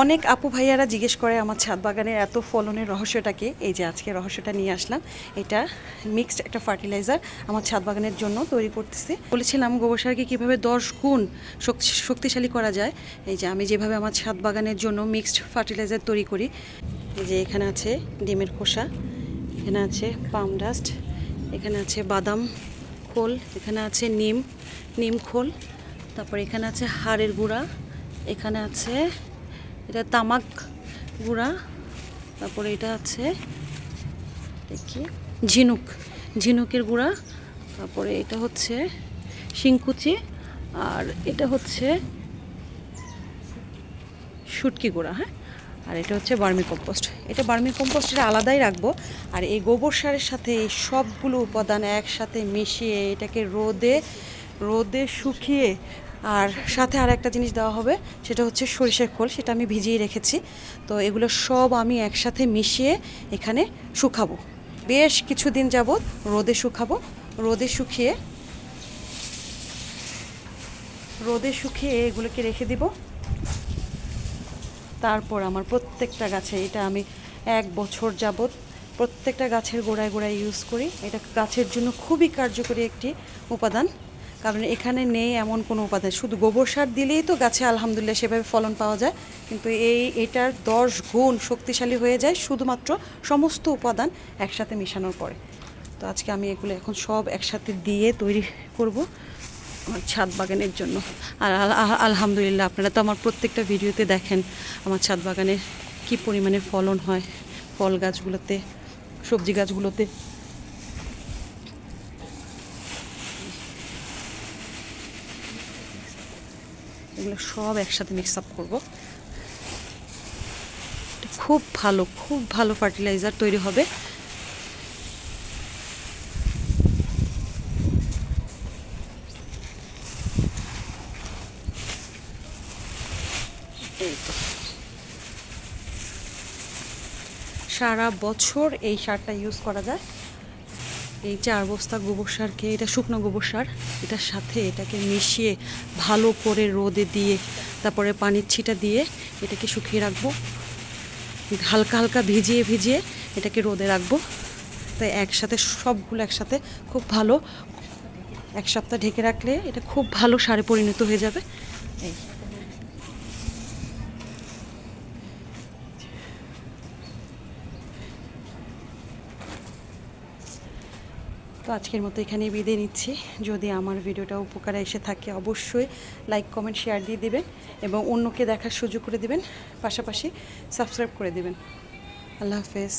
অনেক আপু ভাইয়ারা জিজ্ঞেস করে আমার ছাদ বাগানের এত ফলনের রহস্যটাকে। এই যে আজকে রহস্যটা নিয়ে আসলাম। এটা মিক্সড একটা ফার্টিলাইজার আমার ছাদ বাগানের জন্য তৈরি করতেছি। বলেছিলাম গোবর সারকে কীভাবে 10 গুণ শক্তিশালী করা যায়। এই যে আমি যেভাবে আমার ছাদ বাগানের জন্য মিক্সড ফার্টিলাইজার তৈরি করি। এই যে এখানে আছে ডিমের খোসা, এখানে আছে পাম ডাস্ট, এখানে আছে বাদাম খোল, এখানে আছে নিম খোল, তারপর এখানে আছে হাড়ের গুঁড়া, এখানে আছে এটা তামাক গুঁড়া, তারপরে এটা আছে দেখি ঝিনুকের গুঁড়া, তারপরে এটা হচ্ছে শিংকুচি, আর এটা হচ্ছে শুটকি গুঁড়া। হ্যাঁ, আর এটা হচ্ছে বার্মি কম্পোস্ট। এটা বার্মি কম্পোস্ট এটা আলাদাই রাখবো। আর এই গোবর সারের সাথে এই সবগুলো উপাদান একসাথে মিশিয়ে এটাকে রোদে শুকিয়ে, আর সাথে আর একটা জিনিস দেওয়া হবে, সেটা হচ্ছে সরিষার খোল। সেটা আমি ভিজিয়ে রেখেছি। তো এগুলো সব আমি একসাথে মিশিয়ে এখানে শুকাবো। বেশ কিছুদিন যাবত রোদে শুকাবো। রোদে শুকিয়ে এগুলোকে রেখে দিব। তারপর আমার প্রত্যেকটা গাছে, এটা আমি 1 বছর যাবত প্রত্যেকটা গাছের গোড়ায় ইউজ করি। এটা গাছের জন্য খুবই কার্যকরী একটি উপাদান, কারণ এখানে নেই এমন কোনো উপাদান। শুধু গোবর সার দিলেই তো গাছে আলহামদুলিল্লাহ সেভাবে ফলন পাওয়া যায়, কিন্তু এটার 10 গুণ শক্তিশালী হয়ে যায় শুধুমাত্র সমস্ত উপাদান একসাথে মেশানোর পরে। তো আজকে আমি এগুলো এখন সব একসাথে দিয়ে তৈরি করব আমার ছাদ বাগানের জন্য। আর আলহামদুলিল্লাহ আপনারা তো আমার প্রত্যেকটা ভিডিওতে দেখেন আমার ছাদ বাগানের কী পরিমাণে ফলন হয়, ফল গাছগুলোতে, সবজি গাছগুলোতে। এগুলো সব একসাথে মিক্স আপ করবো। খুব ভালো ফার্টিলাইজার তৈরি হবে। সারা বছর এই সারটা ইউজ করা যায়। এই 4 বস্তা গোবর সারকে, এটা শুকনো গোবর সার, এটার সাথে এটাকে মিশিয়ে ভালো করে রোদে দিয়ে, তারপরে পানির ছিটা দিয়ে এটাকে শুকিয়ে রাখবো। হালকা ভিজিয়ে এটাকে রোদে রাখবো। তাই একসাথে সবগুলো একসাথে খুব ভালো 1 সপ্তাহ ঢেকে রাখলে এটা খুব ভালো সারে পরিণত হয়ে যাবে। এই তো আজকের মতো এখানেই বিদায় নিচ্ছি। যদি আমার ভিডিওটা উপকারে এসে থাকে অবশ্যই লাইক, কমেন্ট, শেয়ার দিয়ে দিবেন এবং অন্যকে দেখার সুযোগ করে দিবেন, পাশাপাশি সাবস্ক্রাইব করে দিবেন। আল্লাহ হাফেজ।